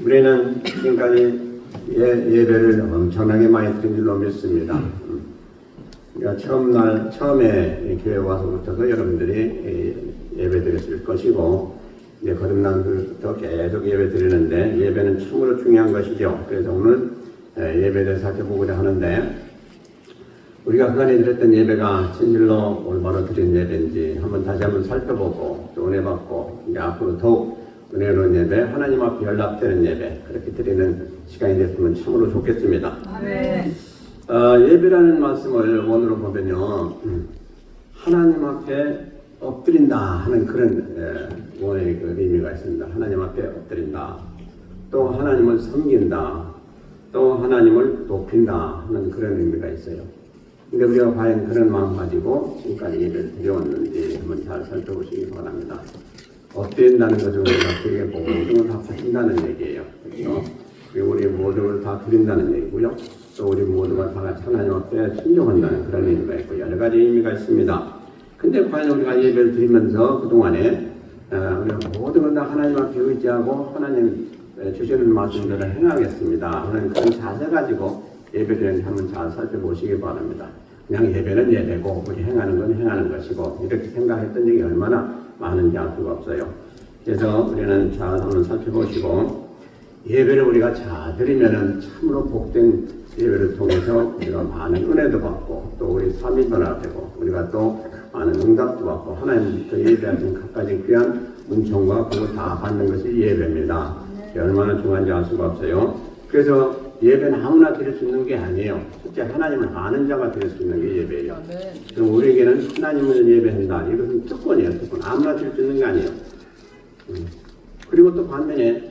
우리는 지금까지 예배를 엄청나게 많이 드린 줄로 믿습니다. 그러니까 처음에 교회 와서부터도 여러분들이 예배 드렸을 것이고, 이제 거듭난부터 계속 예배 드리는데, 예배는 참으로 중요한 것이죠. 그래서 오늘 예배를 살펴보고자 하는데, 우리가 그간에 드렸던 예배가 진실로 올바로 드린 예배인지 다시 한번 살펴보고, 또 은혜 받고, 이제 앞으로 더욱 은혜로운 예배, 하나님 앞에 연락되는 예배, 그렇게 드리는 시간이 됐으면 참으로 좋겠습니다. 네. 예배라는 말씀을 원어로 보면요, 하나님 앞에 엎드린다 하는 그런 원어의 그 의미가 있습니다. 하나님 앞에 엎드린다, 또 하나님을 섬긴다, 또 하나님을 높인다 하는 그런 의미가 있어요. 근데 우리가 과연 그런 마음 가지고 지금까지 예배를 드려왔는지 한번 잘 살펴보시기 바랍니다. 엎드린다는 것은 우리가 그게 모든 걸 다 바친다는 얘기예요. 그렇죠? 그리고 우리 모든 걸 다 드린다는 얘기고요. 또 우리 모두가 다 같이 하나님 앞에 순종한다는 그런 의미가 있고, 여러 가지 의미가 있습니다. 근데 과연 우리가 예배를 드리면서 그동안에 우리가 모든 걸 다 하나님 앞에 의지하고 하나님 주시는 말씀대로 행하겠습니다 하는 그런 자세 가지고 예배를 한번 잘 살펴보시기 바랍니다. 그냥 예배는 예배고 우리 행하는 건 행하는 것이고, 이렇게 생각했던 적이 얼마나 많은지 알 수가 없어요. 그래서 우리는 잘 한번 살펴보시고, 예배를 우리가 잘 드리면은 참으로 복된 예배를 통해서 우리가 많은 은혜도 받고, 또 우리 삶이 변화되고, 우리가 또 많은 응답도 받고, 하나님부터 예배하신 갖가지 귀한 은총과 그거 다 받는 것이 예배입니다. 얼마나 중요한지 알 수가 없어요. 그래서 예배는 아무나 드릴 수 있는 게 아니에요. 실제 하나님을 아는 자가 드릴 수 있는 게 예배예요. 그럼 우리에게는 하나님을 예배한다, 이것은 특권이에요. 특권. 아무나 드릴 수 있는 게 아니에요. 그리고 또 반면에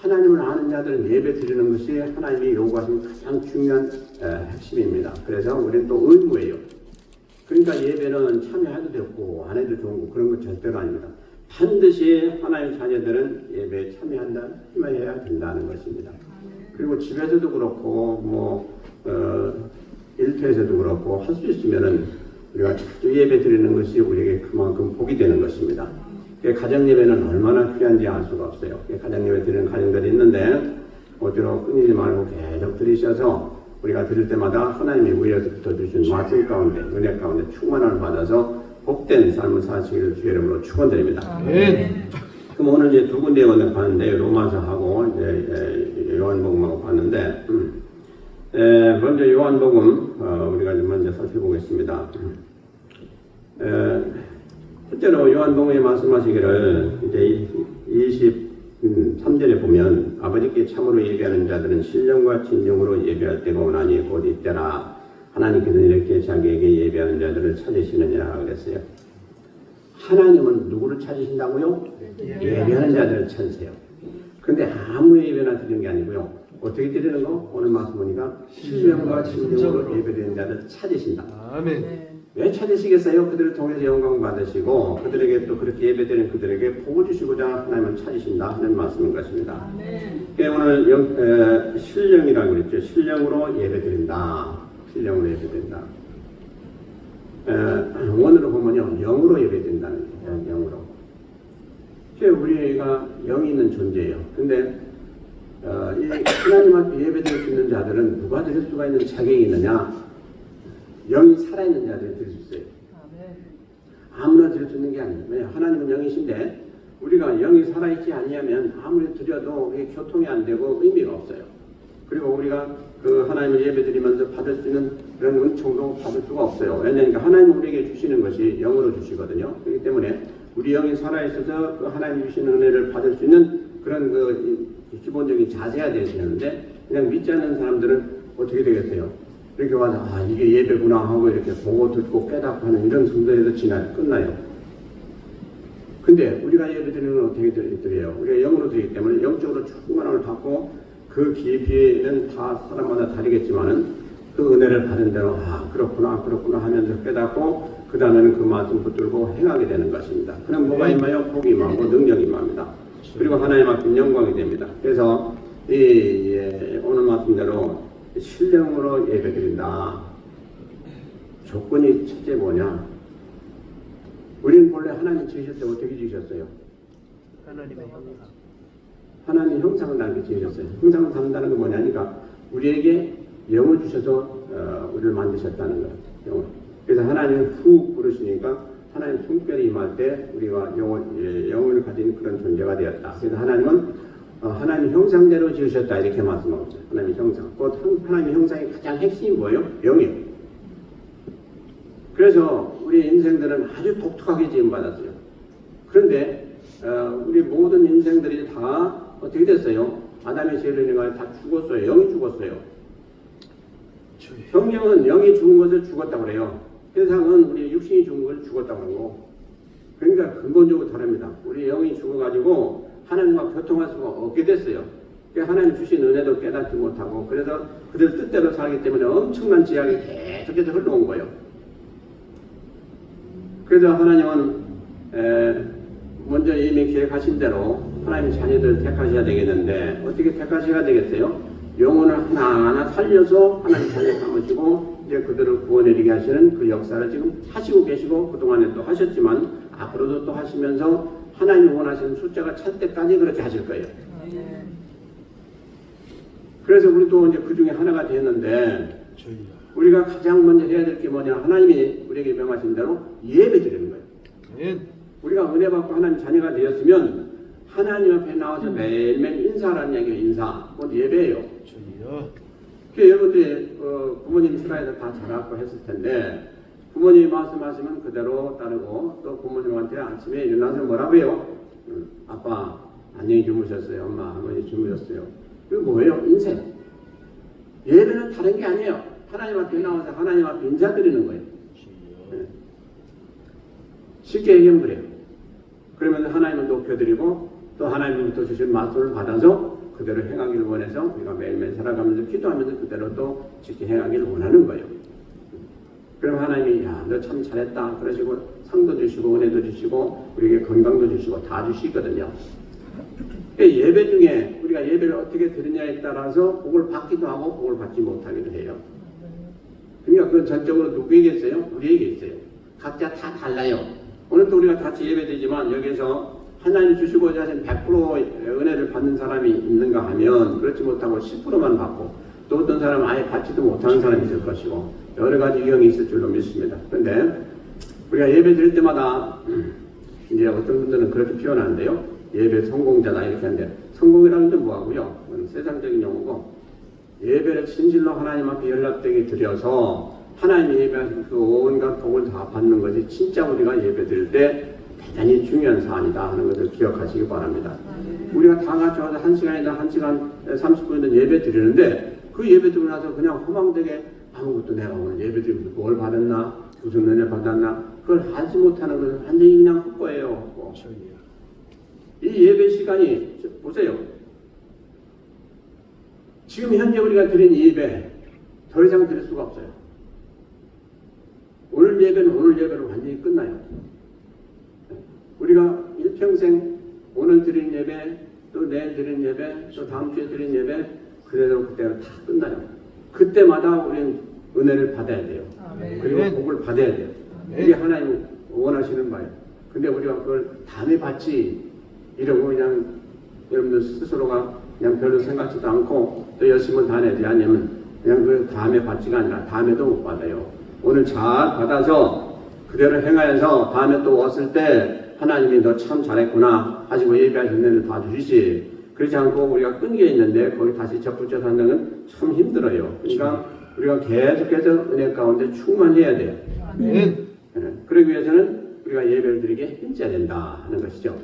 하나님을 아는 자들은 예배 드리는 것이 하나님이 요구하시는 가장 중요한 핵심입니다. 그래서 우리는 또 의무예요. 그러니까 예배는 참여해도 되고 안 해도 좋은 거, 그런 거 절대로 아닙니다. 반드시 하나님 자녀들은 예배에 참여해야 된다는 것입니다. 그리고 집에서도 그렇고 일터에서도 그렇고 할 수 있으면은 우리가 자주 예배 드리는 것이 우리에게 그만큼 복이 되는 것입니다. 가정 예배는 얼마나 귀한지 알 수가 없어요. 가정 예배 드리는 가정들이 있는데 어디로 끊이지 말고 계속 드리셔서 우리가 드릴 때마다 하나님이 위에서부터 주신 말씀 가운데, 은혜 가운데 충만함을 받아서 복된 삶을 사시기를 주의 이름으로 축원드립니다. 그럼 오늘 이제 두 군데 원을 봤는데, 로마서하고 이제 요한복음하고 봤는데, 먼저 요한복음 우리가 먼저 살펴보겠습니다. 실제로 요한복음에 말씀하시기를 이제 23절에 보면, 아버지께 참으로 예배하는 자들은 신령과 진정으로 예배할 때가 오나니 곧 이때라. 하나님께서 이렇게 자기에게 예배하는 자들을 찾으시느니라 그랬어요. 하나님은 누구를 찾으신다고요? 예배하는 자들을 찾으세요. 근데 아무 예배나 드리는 게 아니고요. 어떻게 드리는 거? 오늘 말씀 보니까 신령과 진정으로 예배드리는 자들을 찾으신다. 아멘. 왜 찾으시겠어요? 그들을 통해서 영광 받으시고, 그들에게 또 그렇게 예배드리는 그들에게 복을 주시고자 하나님을 찾으신다 하는 말씀인 것입니다. 오늘 신령이라고 그랬죠. 신령으로 예배드린다. 신령으로 예배드린다. 원으로 보면요, 영으로 예배드린다는 거예요. 영으로. 우리가 영이 있는 존재예요. 근데 하나님 앞에 예배드릴 수 있는 자들은 누가 드릴 수가 있는 자격이 있느냐? 영이 살아있는 자들이 드릴 수 있어요. 아무나 드릴 수 있는 게 아니에요. 왜냐? 하나님은 영이신데 우리가 영이 살아있지 아니하면 아무리 드려도 교통이 안 되고 의미가 없어요. 그리고 우리가 그 하나님을 예배드리면서 받을 수 있는 그런 은총도 받을 수가 없어요. 왜냐하면 하나님은 우리에게 주시는 것이 영으로 주시거든요. 그렇기 때문에 우리 영이 살아있어서 그 하나님 주시는 은혜를 받을 수 있는 그런 그 기본적인 자세가 되시는데, 그냥 믿지 않는 사람들은 어떻게 되겠어요? 이렇게 와서 이게 예배구나 하고 이렇게 보고 듣고 깨닫고 하는 이런 순서에서 끝나요. 근데 우리가 예배드리는 건 어떻게 드려요? 우리가 영으로 드리기 때문에 영적으로 충만함을 받고, 그 깊이는 다 사람마다 다르겠지만은 그 은혜를 받은 대로 그렇구나 하면서 깨닫고, 그 다음에는 그 말씀 붙들고 행하게 되는 것입니다. 그럼 뭐가 임하여? 복이 임하고 능력이 임합니다. 그리고 하나님 앞에 영광이 됩니다. 그래서 오늘 말씀대로 신령으로 예배드린다. 조건이 첫째 뭐냐? 우리는 본래 하나님 지으실 때 어떻게 지으셨어요? 하나님의 형상. 하나님 형상을 나게 지으셨어요. 형상을 담는다는 건 뭐냐니까 우리에게 영을 주셔서 우리를 만드셨다는 거예요. 영을. 그래서 하나님을 훅 부르시니까 하나님 숨결이 임할 때 우리가 영을 가진 그런 존재가 되었다. 그래서 하나님은 하나님 형상대로 지으셨다 이렇게 말씀하고 있어요. 하나님 형상. 하나님 형상의 가장 핵심이 뭐예요? 영이에요. 그래서 우리 인생들은 아주 독특하게 지음받았어요. 그런데 우리 모든 인생들이 다 어떻게 됐어요? 아담의 죄를 인해 다 죽었어요. 영이 죽었어요. 성경은 영이 죽은 것을 죽었다고 그래요. 세상은 우리 육신이 죽은 것을 죽었다고 그러고, 그러니까 근본적으로 다릅니다. 우리 영이 죽어가지고 하나님과 교통할 수가 없게 됐어요. 하나님 주신 은혜도 깨닫지 못하고, 그래서 그들 뜻대로 살기 때문에 엄청난 지약이 계속해서 흘러온 거예요. 그래서 하나님은 먼저 이미 계획하신 대로 하나님 자녀들을 택하셔야 되겠는데 어떻게 택하셔야 되겠어요? 영혼을 하나하나 살려서 하나님 자녀 삼으시고 이제 그들을 구원해내게 하시는 그 역사를 지금 하시고 계시고 그동안에 또 하셨지만 앞으로도 또 하시면서 하나님이 원하시는 숫자가 찰 때까지 그렇게 하실 거예요. 그래서 우리도 이제 그 중에 하나가 되었는데 우리가 가장 먼저 해야 될 게 뭐냐? 하나님이 우리에게 명하신 대로 예배 드리는 거예요. 우리가 은혜 받고 하나님 자녀가 되었으면 하나님 앞에 나와서 매일매일 인사하라는 얘기예요. 인사. 곧 예배예요. 그 여러분들이 부모님 슬라이드 다 잘하고 했을 텐데 부모님이 말씀하시면 그대로 따르고 또 부모님한테 아침에 일어나서 뭐라고 해요? 아빠 안녕히 주무셨어요. 엄마 할머니 주무셨어요. 그게 뭐예요? 인생. 예배는 다른 게 아니에요. 하나님 앞에 나와서 하나님 앞에 인사드리는 거예요. 네. 쉽게 얘기하면 그래요. 그러면 하나님을 높여드리고 또 하나님으로부터 주신 말씀을 받아서 그대로 행하기를 원해서 우리가 매일매일 살아가면서 기도하면서 그대로 또 지켜 행하기를 원하는 거예요. 그럼 하나님이 야, 너 참 잘했다 그러시고 상도 주시고 은혜도 주시고 우리에게 건강도 주시고 다 주시거든요. 예배 중에 우리가 예배를 어떻게 드리냐에 따라서 복을 받기도 하고 복을 받지 못하기도 해요. 그러니까 그건 전적으로 누구에게 있어요? 우리에게 있어요. 각자 다 달라요. 오늘도 우리가 같이 예배드리지만 여기서 하나님 주시고자 하신 100% 은혜를 받는 사람이 있는가 하면 그렇지 못하고 10%만 받고 또 어떤 사람은 아예 받지도 못하는 사람이 있을 것이고 여러 가지 유형이 있을 줄로 믿습니다. 그런데 우리가 예배 드릴 때마다 이제 어떤 분들은 그렇게 표현하는데요. 예배 성공자다 이렇게 하는데 성공이라는 게 뭐하고요? 그건 세상적인 용어고 예배를 진실로 하나님 앞에 연락되게 드려서 하나님이 예배하신 그 온갖 복을 다 받는 것이 진짜 우리가 예배 드릴 때 대단히 중요한 사안이다 하는 것을 기억하시기 바랍니다. 우리가 다 같이 와서 1시간이나 1시간 30분이나 예배 드리는데 그 예배 드리고 나서 그냥 허망되게 아무것도 내가 오늘 예배 드리면서 뭘 받았나 무슨 은혜 받았나 그걸 알지 못하는 것은 완전히 그냥 헛거예요. 이 예배 시간이 보세요. 지금 현재 우리가 드린 예배 더 이상 드릴 수가 없어요. 오늘 예배는 오늘 예배로 완전히 끝나요. 우리가 일평생 오늘 드린 예배 또 내일 드린 예배 또 다음 주에 드린 예배 그대로 그때로 다 끝나요. 그때마다 우리는 은혜를 받아야 돼요. 그리고 복을 받아야 돼요. 이게 하나님이 원하시는 바예요. 근데 우리가 그걸 다음에 받지 이러고 그냥 여러분들 스스로가 그냥 별로 생각지도 않고 또 열심히 다내지 않으면 그냥 그 다음에 받지가 아니라 다음에도 못 받아요. 오늘 잘 받아서 그대로 행하여서 다음에 또 왔을 때 하나님이 너 참 잘했구나 하시고 예배하신 은혜를 봐주시지 그렇지 않고 우리가 끊겨 있는데 거기 다시 접붙여서 한다는 건 참 힘들어요. 그러니까 우리가 계속해서 은혜 가운데 충만해야 돼요. 그러기 위해서는 우리가 예배를 드리게 힘써야 된다 하는 것이죠.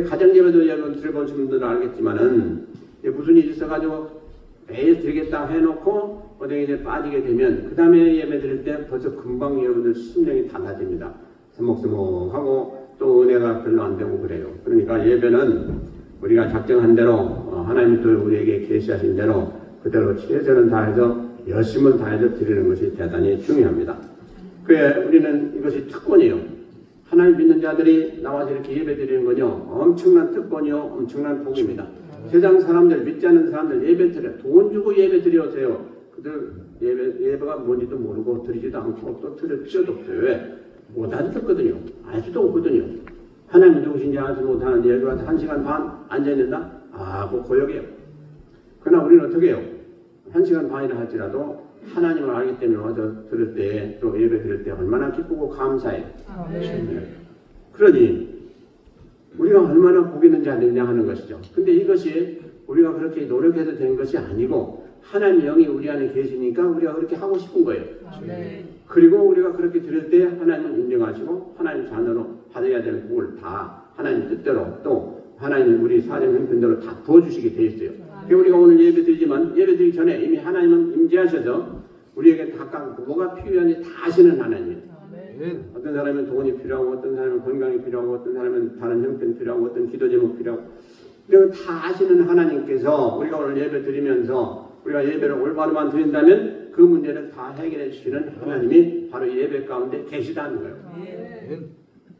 가정 예배도 여러분 들어보신 분들은 알겠지만은 무슨 일이 있어가지고 매일 드리겠다 해놓고 어디 이제 빠지게 되면 그 다음에 예배 드릴 때 벌써 금방 여러분들 심령이 달라집니다. 서먹서먹하고 또 은혜가 별로 안 되고 그래요. 그러니까 예배는 우리가 작정한 대로 하나님 또 우리에게 계시하신 대로 그대로 최선을 다해서 열심을 다해서 드리는 것이 대단히 중요합니다. 그래 우리는 이것이 특권이에요. 하나님 믿는 자들이 나와서 이렇게 예배 드리는 건요 엄청난 특권이요 엄청난 복입니다. 세상 사람들 믿지 않는 사람들 예배 드려 돈 주고 예배 드려오세요. 그들 예배가 뭔지도 모르고 드리지도 않고 또 드릴 필요도 없어요. 왜? 못 알아듣거든요. 알지도 없거든요. 하나님 누구신지 알지 못하는 예배가 1시간 반 앉아있는다? 바쁘고 고역이에요. 그러나 우리는 어떻게 해요? 1시간 반이나 할지라도 하나님을 알기 때문에 와서 들을 때, 또 예배 드릴 때 얼마나 기쁘고 감사해요. 그러니 우리가 얼마나 복이 있는 자들이냐 하는 것이죠. 근데 이것이 우리가 그렇게 노력해서 된 것이 아니고 하나님 영이 우리 안에 계시니까 우리가 그렇게 하고 싶은 거예요. 그리고 우리가 그렇게 들을 때 하나님은 인정하시고 하나님 자녀로 받아야 될 복을 다 하나님 뜻대로 또 하나님 우리 사정 형편대로 다 부어주시게 돼 있어요. 우리가 오늘 예배 드리지만 예배 드리기 전에 이미 하나님은 임재하셔서 우리에게 각각 뭐가 필요한지 다 아시는 하나님이에요. 어떤 사람은 돈이 필요하고 어떤 사람은 건강이 필요하고 어떤 사람은 다른 형편이 필요하고 어떤 기도 제목 필요하고 이런 다 아시는 하나님께서 우리가 오늘 예배 드리면서 우리가 예배를 올바로만 드린다면 그 문제를 다 해결해 주시는 하나님이 바로 예배 가운데 계시다는 거예요.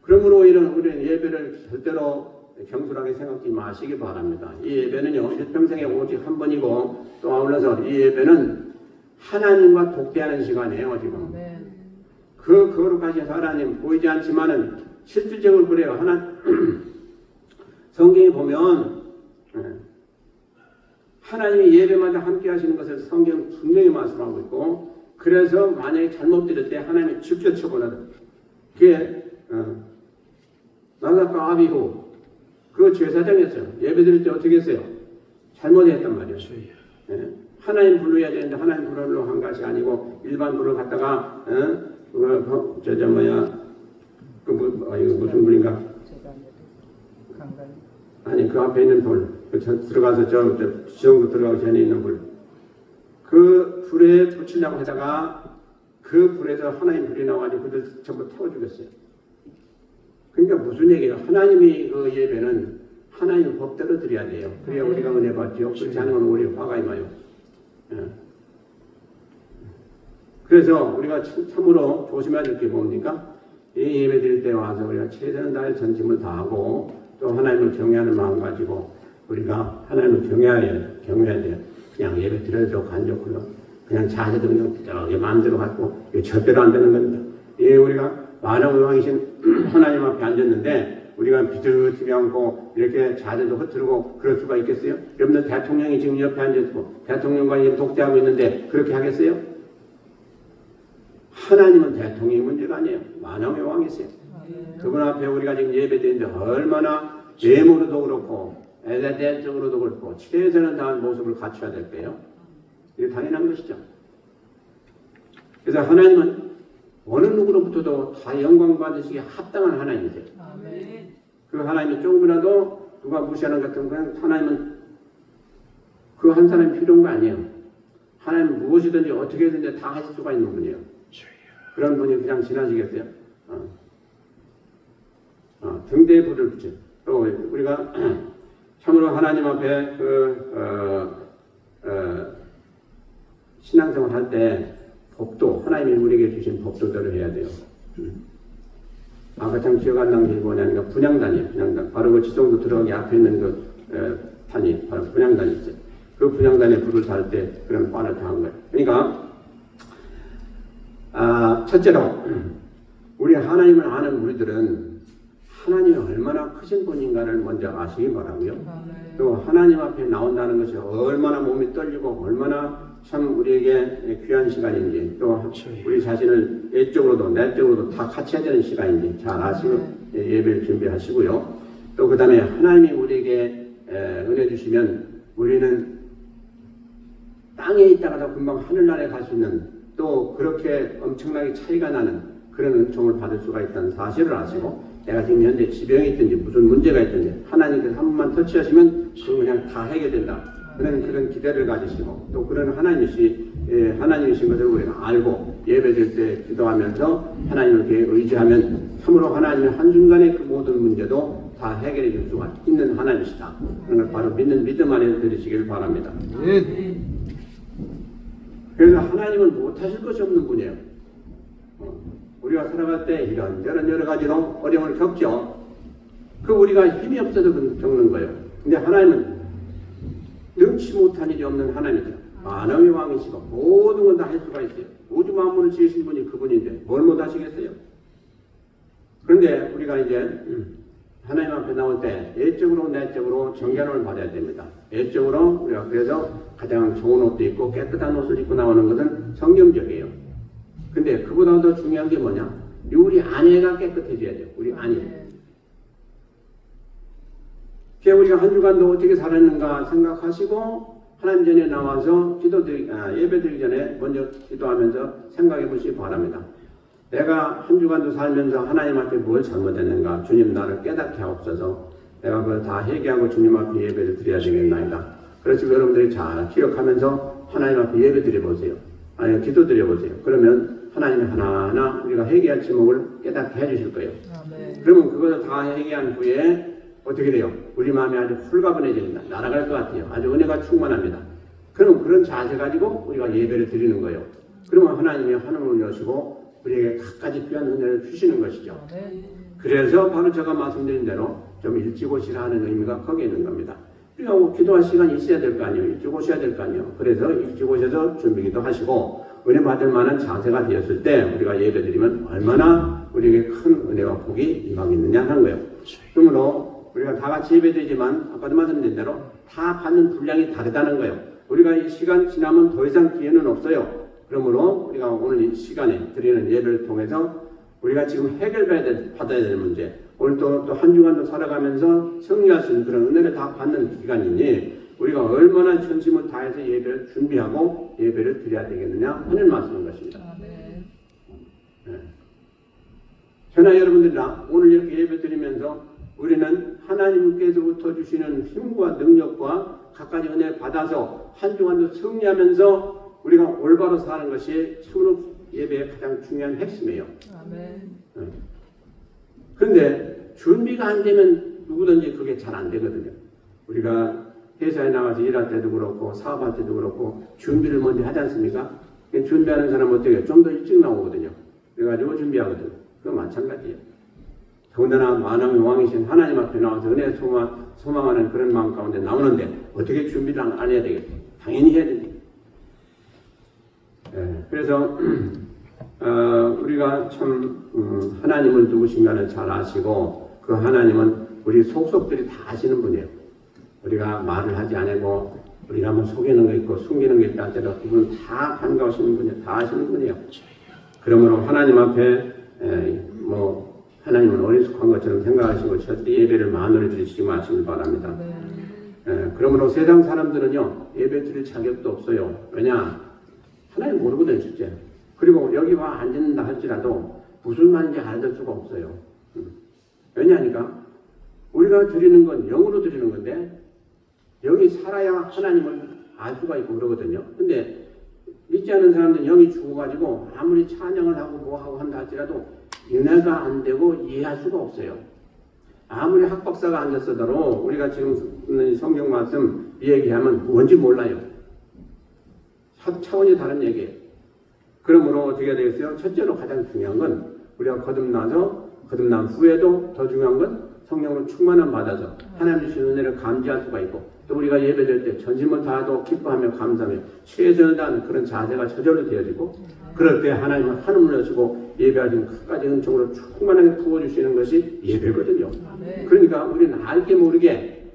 그러므로 우리는 예배를 절대로 경솔하게 생각지 마시기 바랍니다. 이 예배는요 일평생에 오직 한 번이고 또 아울러서 이 예배는 하나님과 독대하는 시간이에요. 지금 그 거룩하신 하나님 보이지 않지만은 실질적으로 그래요. 성경에 보면 하나님이 예배마다 함께 하시는 것을 성경 분명히 말씀하고 있고 그래서 만약에 잘못 드릴 때 하나님이 죽여 처벌하다. 그게 나답과 아비후 그 제사장이었어요. 예배 드릴 때 어떻게 했어요? 잘못했단 말이에요. 하나님 불러야 되는데 하나님 불러로 한 것이 아니고 일반 불을 갖다가 이거 무슨 불인가? 아니 그 앞에 있는 불 들어가서 저 지정도 들어가기 전에 있는 불 그 불에 붙이려고 하다가 그 불에서 하나님 불이 나와가지고 그들 전부 태워 죽였어요. 그러니까 무슨 얘기예요? 하나님이 그 예배는 하나님 법대로 드려야 돼요. 그래야 우리가 은혜 받죠. 그렇지 않으면 우리 화가 임해요. 그래서 우리가 참으로 조심해야 될 게 뭡니까? 이 예배 드릴 때 와서 우리가 최선을 다해 전심을 다하고 또 하나님을 경외하는 마음 가지고 우리가 하나님을 경외해야 돼요. 그냥 예배 드려도 간접으로 그냥 자세도 그냥 저기 마음대로 갖고 이게 절대로 안 되는 겁니다. 예, 우리가 만왕의 왕이신 하나님 앞에 앉았는데 우리가 비슷하게 앉고 이렇게 자세도 흐트르고 그럴 수가 있겠어요? 여러분들 대통령이 지금 옆에 앉아있고 대통령과 독대하고 있는데 그렇게 하겠어요? 하나님은 대통령의 문제가 아니에요. 만왕의 왕이세요. 그분 앞에 우리가 지금 예배드리는데 얼마나 외모로도 그렇고 애대적으로도 그렇고 최선을 다한 모습을 갖춰야 될 거예요. 이게 당연한 것이죠. 그래서 하나님은 어느 누구로부터도 다 영광 받으시기에 합당한 하나님이세요. 그 하나님이 조금이라도 누가 무시하는 것 같은 건 하나님은 그 한 사람이 필요한 거 아니에요. 하나님은 무엇이든지 어떻게든지 다 하실 수가 있는 분이에요. 그런 분이 그냥 지나시겠어요? 등대에 불을 붙여. 또 우리가 참으로 하나님 앞에 신앙생활 할 때 법도 하나님이 우리에게 주신 법도대로 해야 돼요. 아까 참 기억 안 나는 게 뭐냐니까 분향단이에요. 분향단. 바로 그 지성도 들어가기 앞에 있는 그 단이 바로 분향단이 있어요. 그 분향단에 불을 달 때 그런 관을 당한 거예요. 그러니까 첫째로 우리 하나님을 아는 우리들은 하나님이 얼마나 크신 분인가를 먼저 아시기 바라고요. 또 하나님 앞에 나온다는 것이 얼마나 몸이 떨리고 얼마나 참 우리에게 귀한 시간인지 또 우리 자신을 외적으로도 내적으로도 다 같이 해야 되는 시간인지 잘 아시고 예배를 준비하시고요. 또 그 다음에 하나님이 우리에게 은혜 주시면 우리는 땅에 있다가도 금방 하늘나라에 갈 수 있는 또 그렇게 엄청나게 차이가 나는 그런 은총을 받을 수가 있다는 사실을 아시고 내가 지금 현재 지병이 있든지 무슨 문제가 있든지 하나님께서 한 번만 터치하시면 그거 그냥 다 해결된다. 그런 기대를 가지시고 또 그런 하나님이신 것을 우리가 알고 예배드릴 때 기도하면서 하나님을 의지하면 참으로 하나님의 한순간에 그 모든 문제도 다 해결해 줄 수가 있는 하나님이시다. 그런 걸 바로 믿는 믿음 안에 들으시길 바랍니다. 그래서 하나님은 못하실 것이 없는 분이에요. 우리가 살아갈 때 이런저런 여러 가지로 어려움을 겪죠. 그 우리가 힘이 없어서 겪는 거예요. 근데 하나님은 능치 못한 일이 없는 하나님이세요. 만왕의 왕이시고 모든 건 다 할 수가 있어요. 우주 만물을 지으신 분이 그분인데 뭘 못하시겠어요? 그런데 우리가 이제 하나님 앞에 나올 때 예적으로 내적으로 정결함을 받아야 됩니다. 외적으로 우리가 그래서 가장 좋은 옷도 입고 깨끗한 옷을 입고 나오는 것은 성경적이에요. 근데 그보다 더 중요한 게 뭐냐? 우리 아내가 깨끗해져야 돼요. 우리 아내. 그래서 우리가 한 주간도 어떻게 살았는가 생각하시고 하나님 전에 나와서 예배드리기 전에 먼저 기도하면서 생각해 보시기 바랍니다. 내가 한 주간도 살면서 하나님 앞에 뭘 잘못했는가? 주님 나를 깨닫게 하옵소서. 내가 그걸 다 회개하고 주님 앞에 예배를 드려야 되겠나이다. 그래서 여러분들이 잘 기억하면서 하나님 앞에 예배 드려보세요. 아니 기도 드려보세요. 그러면 하나님이 하나하나 우리가 회개할 제목을 깨닫게 해주실 거예요. 그러면 그것을 다 회개한 후에 어떻게 돼요? 우리 마음이 아주 홀가분해집니다. 날아갈 것 같아요. 아주 은혜가 충만합니다. 그럼 그런 자세 가지고 우리가 예배를 드리는 거예요. 그러면 하나님이 하늘을 여시고 우리에게 각가지 귀한 은혜를 주시는 것이죠. 그래서 바로 제가 말씀드린 대로 좀 일찍 오시라 하는 의미가 거기에 있는 겁니다. 우리가 기도할 시간이 있어야 될 거 아니에요. 일찍 오셔야 될 거 아니에요. 그래서 일찍 오셔서 준비기도 하시고 은혜 받을 만한 자세가 되었을 때 우리가 예배 드리면 얼마나 우리에게 큰 은혜와 복이 임하겠느냐 하는 거예요. 그러므로 우리가 다 같이 예배 드리지만 아까도 말씀드린 대로 다 받는 분량이 다르다는 거예요. 우리가 이 시간 지나면 더 이상 기회는 없어요. 그러므로 우리가 오늘 이 시간에 드리는 예배를 통해서 우리가 지금 받아야 될 문제, 오늘 또 한 주간도 살아가면서 승리할 수 있는 그런 은혜를 다 받는 기간이니 우리가 얼마나 전심을 다해서 예배를 준비하고 예배를 드려야 되겠느냐 하는 말씀인 것입니다. 네. 저나 여러분들이나 오늘 이렇게 예배 드리면서 우리는 하나님께서부터 주시는 힘과 능력과 각가지 은혜를 받아서 한 주간도 승리하면서 우리가 올바로 사는 것이 참으로 예배의 가장 중요한 핵심이에요. 아멘. 그런데 준비가 안 되면 누구든지 그게 잘 안 되거든요. 우리가 회사에 나가서 일할 때도 그렇고 사업할 때도 그렇고 준비를 먼저 하지 않습니까? 준비하는 사람은 어떻게 해요? 좀 더 일찍 나오거든요. 그래가지고 준비하거든요. 그거 마찬가지예요. 더군다나 만왕의 왕이신 하나님 앞에 나와서 은혜 소망하는 그런 마음 가운데 나오는데 어떻게 준비를 안 해야 되겠어요? 당연히 해야 됩니다. 그래서 우리가 참 하나님은 누구신가를 잘 아시고 그 하나님은 우리 속속들이 다 아시는 분이에요. 우리가 말을 하지 않고 우리가 뭐 속이는 거 있고 숨기는 게 있다 하더라도 그분 다 반가우시는 분이에요. 다 아시는 분이에요. 그러므로 하나님 앞에 하나님은 어리숙한 것처럼 생각하시고 절대 예배를 만으로 드리시지 마시길 바랍니다. 그러므로 세상 사람들은요 예배 드릴 자격도 없어요. 왜냐? 하나님 모르거든요, 실제. 그리고 여기 와 앉는다 할지라도 무슨 말인지 알아들 수가 없어요. 왜냐하니까 우리가 드리는 건 영으로 드리는 건데 영이 살아야 하나님을 알 수가 있고 그러거든요. 근데 믿지 않는 사람들은 영이 죽어가지고 아무리 찬양을 하고 뭐하고 한다 할지라도 은혜가 안 되고 이해할 수가 없어요. 아무리 학박사가 앉았어도 우리가 지금 성경 말씀 얘기하면 뭔지 몰라요. 차원이 다른 얘기예요. 그러므로 어떻게 해야 되겠어요? 첫째로 가장 중요한 건 우리가 거듭난 후에도 더 중요한 건 성령으로 충만함 받아서 하나님 주신 은혜를 감지할 수가 있고 또 우리가 예배드릴 때 전심을 다하고 기뻐하며 감사하며 최선을 다하는 그런 자세가 저절로 되어지고 그럴 때 하나님은 하늘을 여시고 예배하신 끝까지 은총으로 충만하게 부어주시는 것이 예배거든요. 그러니까 우리는 알게 모르게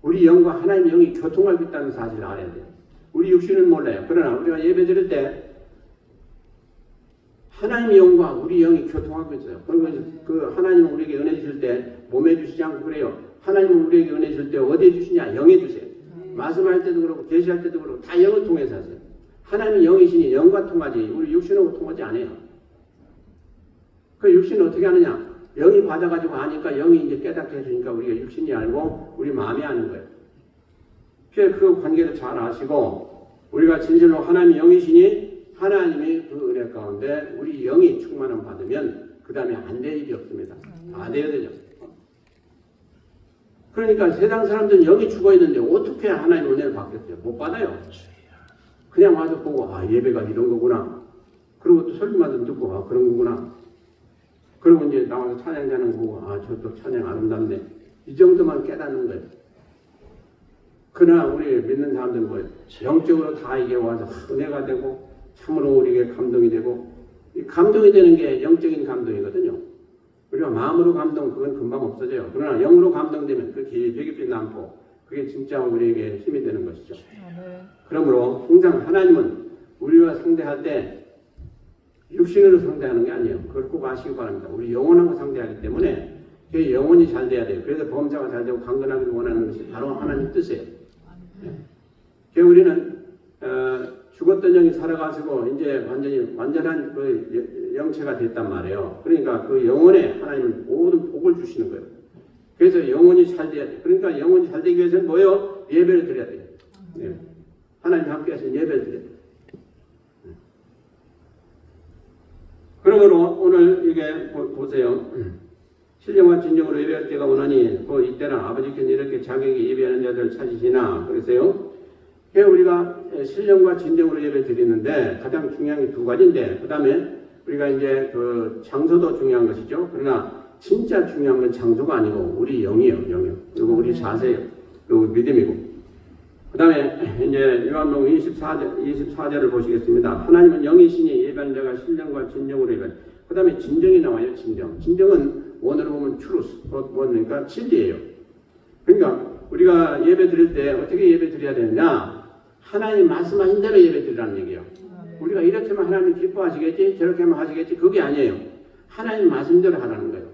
우리 영과 하나님의 영이 교통하고 있다는 사실을 알아야 돼요. 우리 육신은 몰라요. 그러나 우리가 예배 드릴 때 하나님의 영과 우리 영이 교통하고 있어요. 그리고 그 하나님은 우리에게 은혜 주실 때 몸에 주시지 않고 그래요. 하나님은 우리에게 은혜 주실 때 어디에 주시냐? 영에 주세요. 말씀할 때도 그렇고 계시할 때도 그렇고 다 영을 통해서 하세요. 하나님은 영이시니 영과 통하지 우리 육신하고 통하지 않아요. 그 육신은 어떻게 하느냐? 영이 받아가지고 아니까 영이 이제 깨닫게 해주니까 우리가 육신이 알고 우리 마음이 아는 거예요. 그 관계를 잘 아시고 우리가 진실로 하나님의 영이시니 하나님의 그 은혜 가운데 우리 영이 충만함 받으면 그 다음에 안 될 일이 없습니다. 다 돼야 되죠. 그러니까 세상 사람들은 영이 죽어 있는데 어떻게 하나님의 은혜를 받겠어요? 못 받아요. 그냥 와서 보고 예배가 이런 거구나. 그리고 또 설교만 좀 듣고 그런 거구나. 그리고 이제 나와서 찬양하는 거 보고 저도 찬양 아름답네. 이 정도만 깨닫는 거예요. 그러나 우리 믿는 사람들은 뭐예요? 영적으로 다 이게 와서 은혜가 되고 참으로 우리에게 감동이 되고 이 감동이 되는 게 영적인 감동이거든요. 우리가 마음으로 감동 그건 금방 없어져요. 그러나 영으로 감동되면 그 깊이 남고 그게 진짜 우리에게 힘이 되는 것이죠. 그러므로 항상 하나님은 우리와 상대할 때 육신으로 상대하는 게 아니에요. 그걸 꼭 아시기 바랍니다. 우리 영혼하고 상대하기 때문에 그 영혼이 잘 돼야 돼요. 그래서 범사가 잘 되고 강건하기를 원하는 것이 바로 하나님 뜻이에요. 우리는 죽었던 영이 살아가시고 이제 완전한 그 영체가 됐단 말이에요. 그러니까 그 영혼에 하나님은 모든 복을 주시는 거예요. 그래서 영혼이 잘 돼야 돼요. 그러니까 영혼이 잘 되기 위해서는 뭐예요? 예배를 드려야 돼요. 네. 하나님 함께 하신 예배를 드려야 돼요. 그러므로 오늘 이게 보세요. 신령과 진정으로 예배할 때가 오나니 이때는 아버지께서 이렇게 자격이 예배하는 자들을 찾으시나 그러세요. 우리가 신령과 진정으로 예배 드리는데 가장 중요한 게 두 가지인데 그 다음에 우리가 이제 그 장소도 중요한 것이죠. 그러나 진짜 중요한 건 장소가 아니고 우리 영이에요. 그리고 우리 자세예요. 그리고 믿음이고. 그 다음에 이제 요한복음 24절을 보시겠습니다. 하나님은 영이시니 예배하는 자가 신령과 진정으로 예배. 그 다음에 진정이 나와요. 진정은 원어로 보면 truth, 그러니까 진리예요. 그러니까 우리가 예배 드릴 때 어떻게 예배 드려야 되느냐? 하나님 말씀하신 대로 예배 드리라는 얘기예요. 우리가 이렇게만 하나님 기뻐하시겠지, 저렇게만 하시겠지, 그게 아니에요. 하나님 말씀대로 하라는 거예요.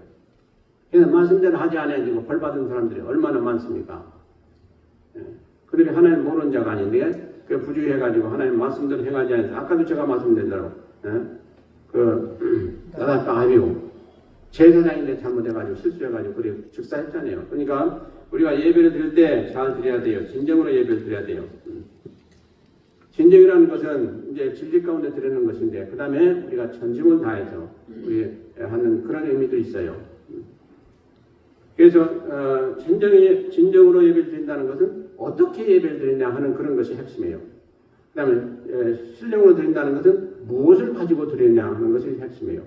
그래서 말씀대로 하지 않아야지 벌 받은 사람들이 얼마나 많습니까? 그들이 하나님 모르는 자가 아닌데 그 부주의해가지고 하나님 말씀대로 행하지 않아서 아까도 제가 말씀드린 대로 나다까 아비오 제사장인데 잘못해가지고 실수해가지고 그래 즉사했잖아요. 그러니까 우리가 예배를 드릴 때 잘 드려야 돼요. 진정으로 예배를 드려야 돼요. 진정이라는 것은 이제 진리 가운데 드리는 것인데 그 다음에 우리가 전심을 다해서 우리 하는 그런 의미도 있어요. 그래서 진정으로 예배를 드린다는 것은 어떻게 예배를 드리냐 하는 그런 것이 핵심이에요. 그 다음에 신령으로 드린다는 것은 무엇을 가지고 드리냐 하는 것이 핵심이에요.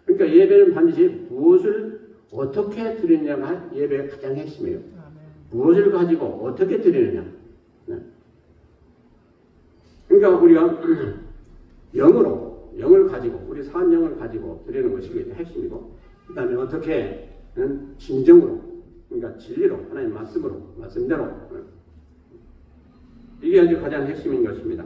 그러니까 예배는 반드시 무엇을 어떻게 드리느냐가 예배의 가장 핵심이에요. 무엇을 가지고 어떻게 드리느냐. 그러니까 우리가 영을 가지고 우리 산 영을 가지고 드리는 것이 핵심이고 그 다음에 어떻게 진정으로 그러니까 진리로 하나님 말씀대로 이게 아주 가장 핵심인 것입니다.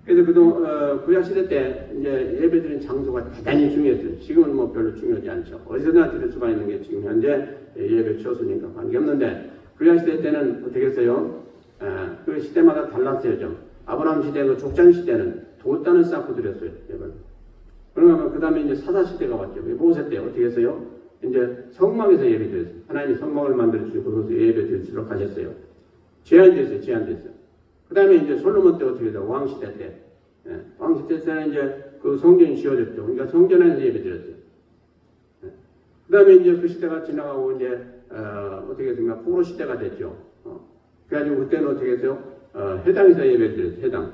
그래서 구약시대 때 이제 예배드린 장소가 대단히 중요했어요. 지금은 뭐 별로 중요하지 않죠. 어디서나 드릴 수가 있는 게 지금 현재 예배 처소니까 관계없는데 구약시대 때는 어떻게 했어요? 그 시대마다 달랐어요. 좀. 아브라함 시대, 그 족장 시대는 돌단을 쌓고 드렸어요. 예배를. 그러면 그 다음에 이제 사사 시대가 왔죠. 모세 때 어떻게 했어요? 이제 성막에서 예배 드렸어요. 하나님이 성막을 만들어주시고 거기서 예배 드리도록 하셨어요. 제한됐어요. 그 다음에 이제 솔로몬 때 어떻게 돼요? 왕시대 때. 왕시대 때는 이제 그 성전이 지어졌죠. 그러니까 성전 안에서 예배 드렸어요. 그 다음에 이제 그 시대가 지나가고 이제, 어떻게 했습니까? 포로 시대가 됐죠. 그래가지고 그때는 어떻게 했어요? 회당에서 예배 드렸어요. 회당.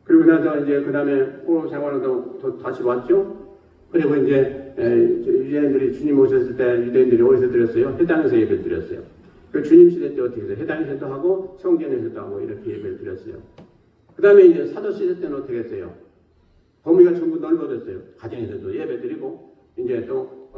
그리고 나서 이제 그 다음에 포로 생활로 다시 왔죠. 그리고 이제 유대인들이 주님 오셨을 때 유대인들이 어디서 드렸어요? 회당에서 예배 드렸어요. 그 주님 시대 때 어떻게 해서 회당에서도 하고 성전에서도 하고 이렇게 예배를 드렸어요. 그 다음에 이제 사도 시대 때는 어떻게 했어요? 범위가 전부 넓어졌어요. 가정에서도 예배 드리고 이제 또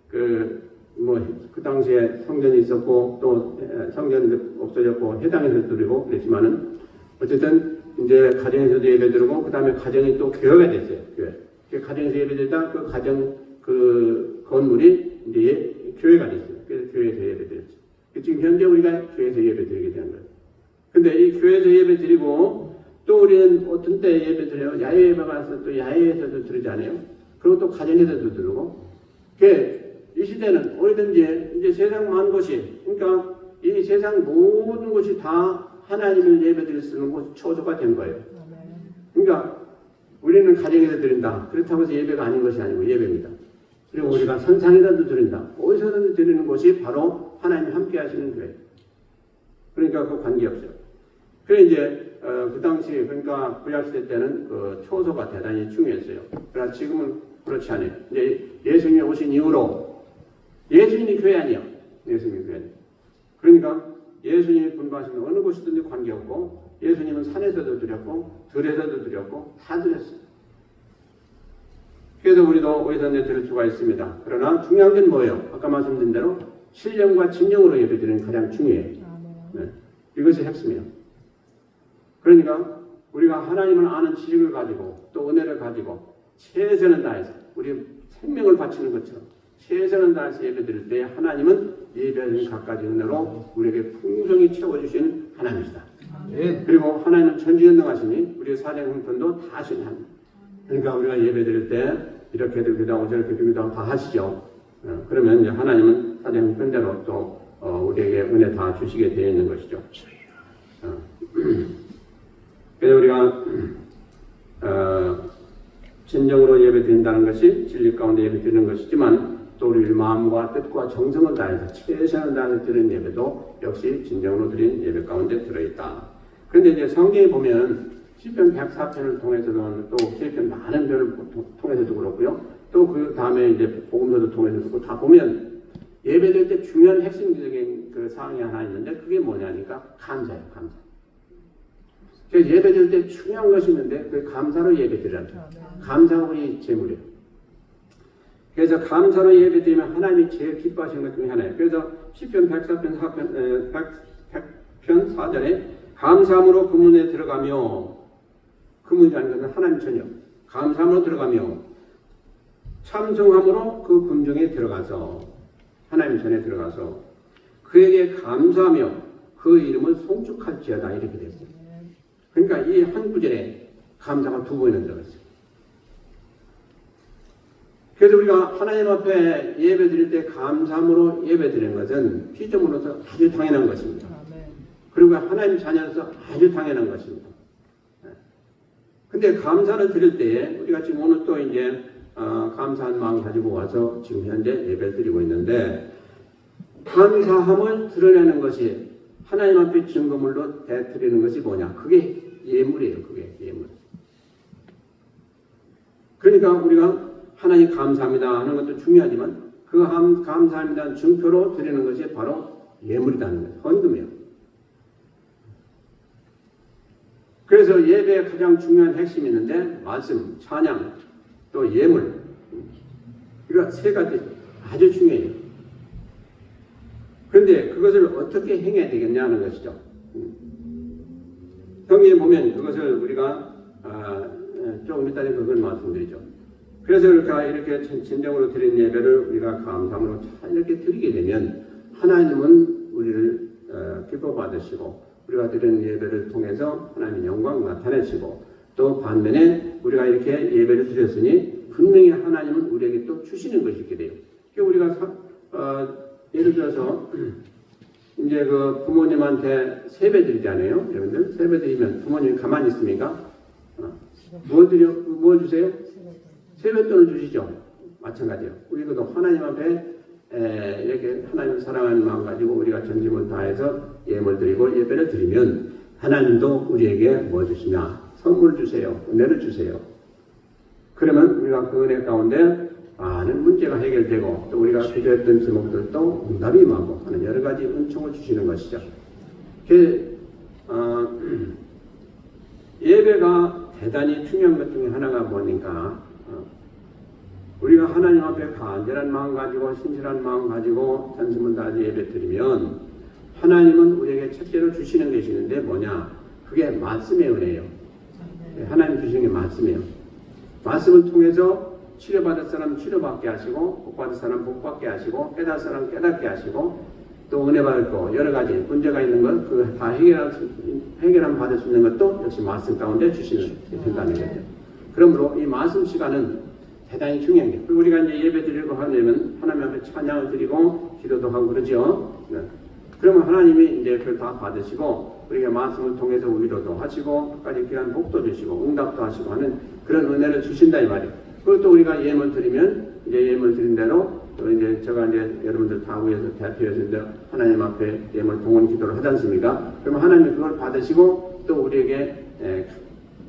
그 당시에 성전이 있었고 또 성전이 없어졌고 회당에서 드리고 그랬지만은 어쨌든 이제 가정에서도 예배 드리고 그 다음에 가정이 또 교회가 됐어요. 교회. 가정에서 예배 드리다 그 가정 그 건물이 이제 교회가 됐어요. 그래서 교회에서 예배 드렸죠. 지금 현재 우리가 교회에서 예배 드리게 되는 거예요. 근데 이 교회에서 예배 드리고 또 우리는 어떤 때 예배 드려요? 야외 예배 가서 또 야외에서도 드리잖아요. 그리고 또 가정에서도 드리고. 이 시대는 어디든지 이제 세상 많은 곳이 그러니까 이 세상 모든 곳이 다 하나님을 예배 드릴 수 있는 곳 초소가 된 거예요. 그러니까 우리는 가정에서 드린다. 그렇다고 해서 예배가 아닌 것이 아니고 예배입니다. 그리고 우리가 선상에서도 드린다. 어디서든 드리는 곳이 바로 하나님 함께 하시는 교회. 그러니까 그 관계없어요. 그래 이제 그 당시 그러니까 구약시대 때는 그 초소가 대단히 중요했어요. 그러나 지금은 그렇지 않아요. 이제 예수님이 오신 이후로 예수님이 교회 아니에요. 예수님이 교회 아니에요. 그러니까 예수님이 분부하시는 어느 곳이든지 관계없고 예수님은 산에서도 드렸고 들에서도 드렸고 다 드렸어요. 그래서 우리도 어디서든지 드릴 수가 있습니다. 그러나 중요한 건 뭐예요? 아까 말씀드린 대로 신령과 진정으로 예배드리는 게 가장 중요해요. 네. 이것이 핵심이에요. 그러니까 우리가 하나님을 아는 지식을 가지고 또 은혜를 가지고 최선을 다해서 우리 생명을 바치는 것처럼 최선을 다해서 예배드릴 때 하나님은 예배하는 갖가지 은혜로 우리에게 풍성히 채워주시는 하나님이시다. 그리고 하나님은 전지전능하시니 우리의 사정 형편도 다 하시는 하나님. 그러니까 우리가 예배드릴 때 이렇게도 기도하고 저렇게 기도하고 다 하시죠. 그러면 이제 하나님은 사정 형편대로 또 우리에게 은혜 다 주시게 되어 있는 것이죠. 그래서 우리가 진정으로 예배드린다는 것이 진리 가운데 예배드리는 것이지만 또 우리 마음과 뜻과 정성을 다해서 최선을 다해서 드리는 예배도 역시 진정으로 드린 예배 가운데 들어있다. 그런데 이제 성경에 보면 시편 104편을 통해서도 또 시편 많은 편을 통해서도 그렇고요. 또 그 다음에 이제 복음서도 통해서도 그렇고 다 보면 예배될 때 중요한 핵심적인 그 사항이 하나 있는데 그게 뭐냐니까 감사예요. 감사. 그래서 예배드릴 때 중요한 것이 있는데 그 감사로 예배드리라. 감사가 우리 재물이에요. 그래서 감사로 예배드리면 하나님이 제일 기뻐하시는 것 중에 하나예요. 그래서 시편 104편 100편 4절에 감사함으로 그 문에 들어가며 그 문이라는 것은 하나님 전역. 감사함으로 들어가며 참송함으로 그 궁정에 들어가서 하나님 전에 들어가서 그에게 감사하며 그 이름을 송축할지어다 이렇게 됐어요. 그러니까 이 한 구절에 감사가 두 번이나 들어갔어요. 그래서 우리가 하나님 앞에 예배드릴 때 감사함으로 예배드리는 것은 피조물로서 아주 당연한 것입니다. 그리고 하나님 자녀로서 아주 당연한 것입니다. 근데 감사를 드릴 때에 우리가 지금 오늘 또 이제 감사한 마음 가지고 와서 지금 현재 예배를 드리고 있는데 감사함을 드러내는 것이 하나님 앞에 증거물로 드리는 것이 뭐냐? 그게 예물이에요. 그게 예물. 그러니까 우리가 하나님 감사합니다 하는 것도 중요하지만 그 감사합니다 증표로 드리는 것이 바로 예물이라는 거예요. 헌금이에요. 그래서 예배의 가장 중요한 핵심이 있는데 말씀, 찬양, 또 예물 이거 세 가지 아주 중요해요. 그런데 그것을 어떻게 행해야 되겠냐는 것이죠. 성경에 보면 그것을 우리가 조금 이따 그걸 말씀드리죠. 그래서 이렇게 진정으로 드린 예배를 우리가 감사함으로 이렇게 드리게 되면 하나님은 우리를 기뻐 받으시고 우리가 드리는 예배를 통해서 하나님의 영광을 나타내시고 또 반면에 우리가 이렇게 예배를 드렸으니 분명히 하나님은 우리에게 또 주시는 것이 있게 돼요. 우리가 예를 들어서 이제 그 부모님한테 세배 드리잖아요. 여러분들 세배 드리면 부모님 가만히 있습니까? 뭐 주세요? 세뱃돈을 주시죠. 마찬가지예요. 우리도 하나님 앞에 이렇게 하나님을 사랑하는 마음 가지고 우리가 전심을 다해서 예물 드리고 예배를 드리면 하나님도 우리에게 뭐 주시냐? 선물 주세요. 은혜를 주세요. 그러면 우리가 그 은혜 가운데 많은 문제가 해결되고 또 우리가 기도했던 제목들도 응답이 임하고 하는 여러 가지 은총을 주시는 것이죠. 예배가 대단히 중요한 것 중에 하나가 뭐니까 우리가 하나님 앞에 간절한 마음 가지고 신실한 마음 가지고 전심을 다해서 예배 드리면 하나님은 우리에게 첫째로 주시는 것이 있는데 뭐냐? 그게 말씀의 은혜예요. 하나님 주시는 게 말씀이에요. 말씀을 통해서 치료받을 사람 치료받게 하시고 복받을 사람 복받게 하시고 깨달을 사람 깨닫게 하시고 또 은혜 받을 거 여러 가지 문제가 있는 것 그 다 해결함 받을 수 있는 것도 역시 말씀 가운데 주시는 된다는 거죠. 그러므로 이 말씀 시간은 대단히 중요한 게 우리가 이제 예배 드리고 하려면 하나님 앞에 찬양을 드리고 기도도 하고 그러죠. 네. 그러면 하나님이 이제 그걸 다 받으시고 우리가 말씀을 통해서 위로도 하시고 끝까지 귀한 복도 주시고 응답도 하시고 하는 그런 은혜를 주신다 이 말이에요. 그리고 또 우리가 예물 드리면 이제 예물 드린 대로 또 이제 제가 이제 여러분들 다 위해서 대표해서 이제 하나님 앞에 예물 동원 기도를 하지 않습니까? 그러면 하나님이 그걸 받으시고 또 우리에게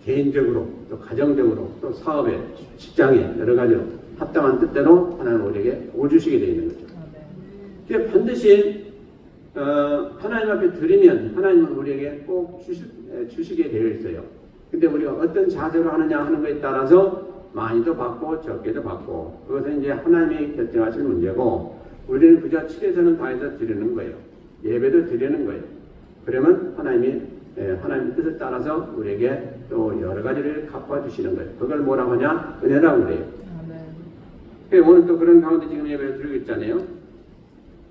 개인적으로 또 가정적으로 또 사업에 직장에 여러 가지로 합당한 뜻대로 하나님 우리에게 오주시게 되어 있는 거죠. 그게 반드시 하나님 앞에 드리면 하나님은 우리에게 꼭 주시게 되어 있어요. 근데 우리가 어떤 자세로 하느냐 하는 것에 따라서 많이도 받고 적게도 받고 그것은 이제 하나님이 결정하실 문제고 우리는 그저 최선을 다해서 드리는 거예요. 예배도 드리는 거예요. 그러면 하나님이 하나님 뜻을 따라서 우리에게 또 여러 가지를 갚아주시는 거예요. 그걸 뭐라고 하냐? 은혜라고 그래요. 오늘 또 그런 가운데 지금 예배를 드리고 있잖아요.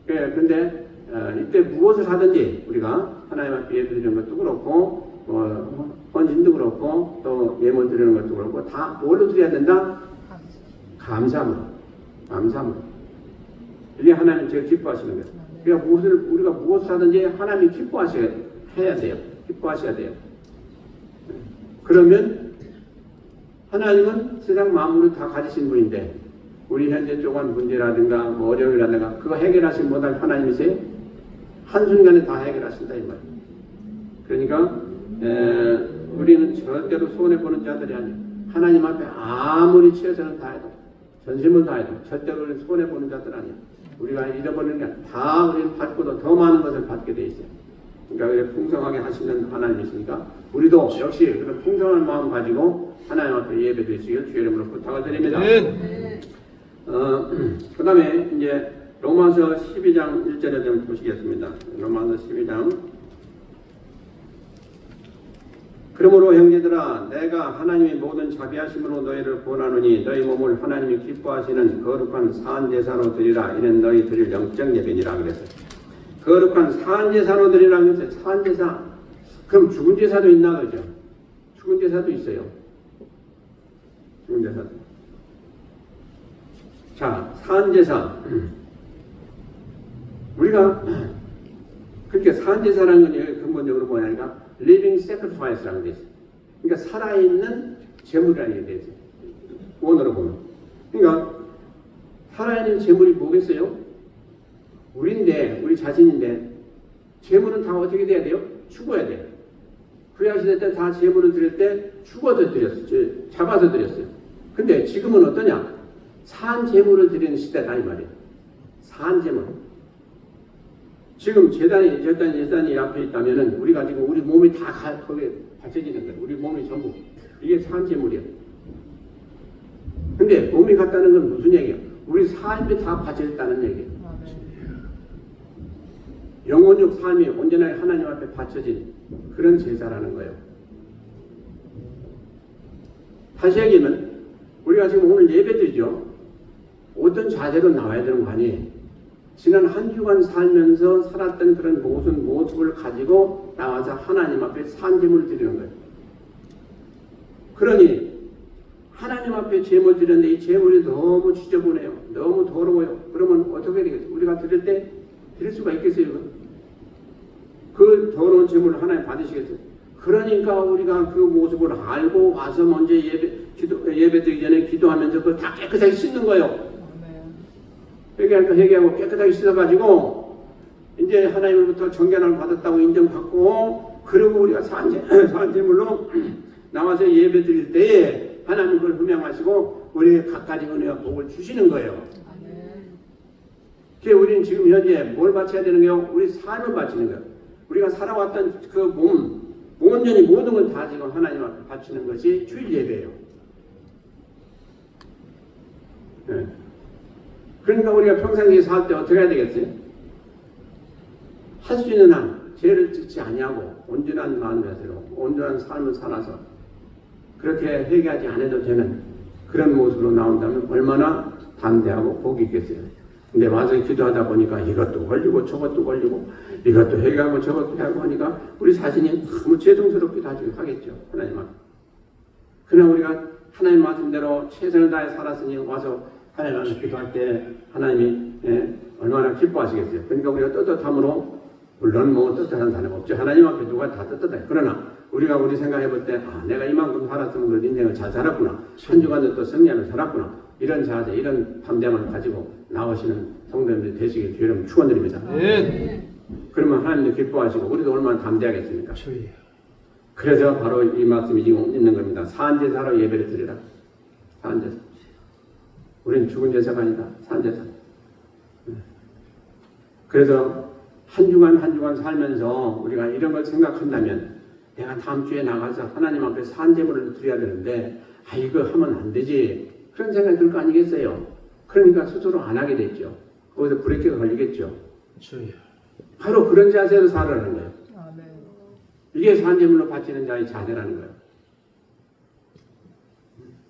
근데 이때 무엇을 하든지 우리가 하나님 앞에 예배 드리는 것도 그렇고 헌신도 그렇고 또 예물 드리는 것도 그렇고 다 뭘로 드려야 된다? 감사함으로. 감사함으로. 이게 하나님 제일 기뻐하시는 거예요. 그러니까 우리가 무엇을 하든지 하나님이 기뻐하셔야 돼요. 기뻐하셔야 돼요. 그러면 하나님은 세상 만물을 다 가지신 분인데 우리 현재 쪼간 문제라든가 뭐 어려움이라든가 그거 해결하시지 못할 하나님이세요? 한순간에 다 해결하신다 이 말이에요. 그러니까 우리는 절대로 손해보는 자들이 아니에요. 하나님 앞에 아무리 최선을 다해도 전심을 다해도 절대로 우리는 손해보는 자들 아니에요. 우리가 잃어버리는 게 다 우리는 받고도 더 많은 것을 받게 돼 있어요. 그러니까 풍성하게 하시는 하나님이시니까 우리도 역시 그런 풍성한 마음 가지고 하나님 앞에 예배 드리시길 주의 이름으로 부탁을 드립니다. 그 다음에 이제 로마서 12장 1절에 좀 보시겠습니다. 로마서 12장. 그러므로 형제들아 내가 하나님의 모든 자비하심으로 너희를 구원하노니 너희 몸을 하나님이 기뻐하시는 거룩한 사한제사로 드리라. 이는 너희 드릴 영적 예배니라 그랬어요. 거룩한 사한제사로 드리라는 것은 사한제사. 그럼 죽은 제사도 있나 그죠? 죽은 제사도 있어요. 죽은 제사도. 자, 사한제사. 우리가 그렇게 사한제사라는 건 근본적으로 뭐냐니까 living sacrifice라는 게 있어요. 그러니까 살아있는 제물이라는 게 있어요. 원어로 보면. 그러니까 살아있는 제물이 뭐겠어요? 우리인데, 우리 자신인데 제물은 다 어떻게 돼야 돼요? 죽어야 돼요. 구약시대 때 다 제물을 드릴 때 죽어서 드렸어요. 잡아서 드렸어요. 근데 지금은 어떠냐? 산 제물을 드리는 시대다 이 말이에요. 산 제물. 지금 예단이 앞에 있다면은 우리가 지금 우리 몸이 다 거기에 받쳐지는 거예요. 우리 몸이 전부. 이게 산 제물이에요. 근데 몸이 같다는 건 무슨 얘기예요? 우리 삶이 다 바쳐졌다는 얘기예요. 영혼적 삶이 언제나 하나님 앞에 바쳐진 그런 제사라는 거예요. 다시 얘기하면 우리가 지금 오늘 예배드리죠. 어떤 자세로 나와야 되는 거 아니에요? 지난 한 주간 살면서 살았던 그런 모습을 가지고 나와서 하나님 앞에 산제물을 드리는 거예요. 그러니 하나님 앞에 제물 드렸는데 이 제물이 너무 지저분해요. 너무 더러워요. 그러면 어떻게 되겠어요? 우리가 드릴 수가 있겠어요? 그 더러운 제물을 하나님 받으시겠어요? 그러니까 우리가 그 모습을 알고 와서 먼저 예배드리기 전에 기도하면서 그걸 다 깨끗하게 씻는 거예요. 회개하고 깨끗하게 씻어가지고 이제 하나님으로부터 정결함을 받았다고 인정받고 그리고 우리가 산제물로 나와서 예배 드릴 때에 하나님 그걸 분명하시고 우리에게 각가지 은혜와 복을 주시는 거예요. 그래서 우리는 지금 현재 뭘 바쳐야 되는 거예요? 우리 삶을 바치는 거예요. 우리가 살아왔던 그 몸, 온전히 모든 걸 다 지금 하나님 앞에 바치는 것이 주일 예배예요. 네. 그러니까 우리가 평상시에 살 때 어떻게 해야 되겠어요? 할 수 있는 한 죄를 짓지 아니하고 온전한 마음으로 온전한 삶을 살아서 그렇게 회개하지 않아도 되는 그런 모습으로 나온다면 얼마나 담대하고 복이 있겠어요. 근데 와서 기도하다 보니까 이것도 걸리고 저것도 걸리고 이것도 회개하고 저것도 하고 하니까 우리 자신이 너무 죄송스럽기도 하겠죠. 하나님 앞에. 그러나 우리가 하나님 말씀대로 최선을 다해 살았으니 와서 하나님 앞에 기도할 때 하나님이 얼마나 기뻐하시겠어요. 그러니까 우리가 떳떳함으로 물론 뭐 떳떳한 사람 없죠. 하나님 앞에 누가 다 떳떳해. 그러나 우리가 생각해 볼 때 내가 이만큼 살았으면 그 인생을 잘 살았구나. 한 주간도 또 승리하며 살았구나. 이런 자세, 이런 담대함을 가지고 나오시는 성도님들이 되시길 주님 축원드립니다. 그러면 하나님도 기뻐하시고 우리도 얼마나 담대하겠습니까? 그래서 바로 이 말씀이 지금 있는 겁니다. 산제사로 예배를 드리라. 산제사. 우리는 죽은 제사가 아니다. 산제사. 그래서 한 주간 살면서 우리가 이런 걸 생각한다면 내가 다음 주에 나가서 하나님 앞에 산제물을 드려야 되는데 이거 하면 안 되지. 그런 생각이 들 거 아니겠어요? 그러니까 스스로 안 하게 됐죠. 거기서 브레이크가 걸리겠죠. 주여. 바로 그런 자세로 살아라는 거예요. 아멘. 이게 산재물로 바치는 자의 자세라는 거예요.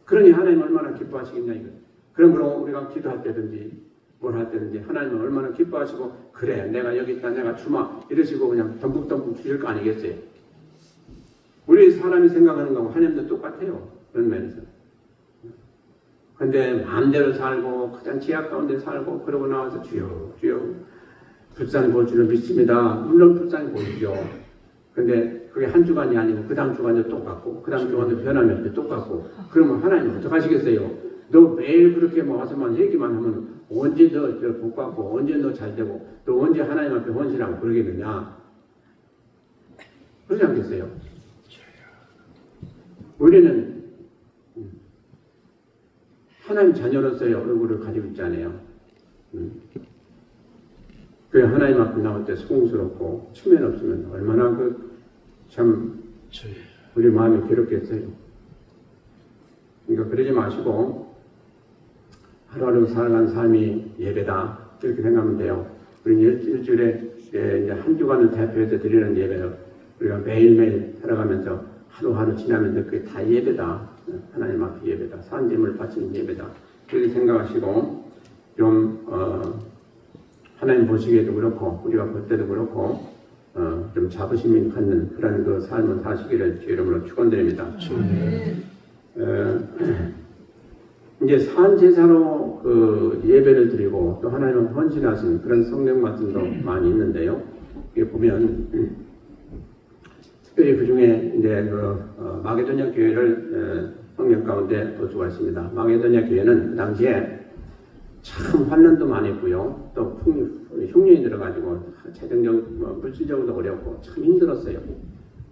그러니 하나님 얼마나 기뻐하시겠냐 이거예요. 그러므로 우리가 기도할 때든지 뭘 할 때든지 하나님은 얼마나 기뻐하시고 그래 내가 여기 있다 내가 주마 이러시고 그냥 덤북덤북 주실 거 아니겠어요. 우리 사람이 생각하는 거하고 하나님도 똑같아요. 그런 면에서. 근데 마음대로 살고 가장 지하 가운데 살고 그러고 나와서 주여 불쌍히 볼 줄을 믿습니다. 물론 불쌍히 보이죠. 근데 그게 한 주간이 아니고 그 다음 주간도 똑같고 그 다음 주간도 변하면 똑같고 그러면 하나님 어떡하시겠어요? 너 매일 그렇게 와서만 얘기만 하면 언제 너 복 받고 언제 너 잘 되고 또 언제 하나님 앞에 헌신하고 그러겠느냐? 그러지 않겠어요? 우리는 하나님 자녀로서의 얼굴을 가지고 있잖아요. 그 하나님 앞에 나올 때 송스럽고 치면 없으면 얼마나 참 우리 마음이 괴롭겠어요. 그러니까 그러지 마시고 하루하루 살아가는 삶이 예배다 이렇게 생각하면 돼요. 우리 일주일에 이제 한 주간을 대표해서 드리는 예배를 우리가 매일매일 살아가면서 하루하루 지나면서 그게 다 예배다. 하나님 앞에 예배다. 산재물 바치는 예배다. 그렇게 생각하시고 좀 하나님 보시기에도 그렇고 우리가 볼 때도 그렇고 좀 자부심이 갖는 그런 그 삶을 사시기를 주 이름으로 축원드립니다. 이제 산제사로 그 예배를 드리고 또 하나님을 헌신하신 그런 성령 말씀도 많이 있는데요. 이게 보면 특별히 그 중에 이제 마게도냐 교회를 성경 가운데 볼 수가 있습니다. 마게도냐 교회는 그 당시에 참 환난도 많았고요. 또 흉년이 들어가지고 재정적, 물질적으로도 어렵고 참 힘들었어요.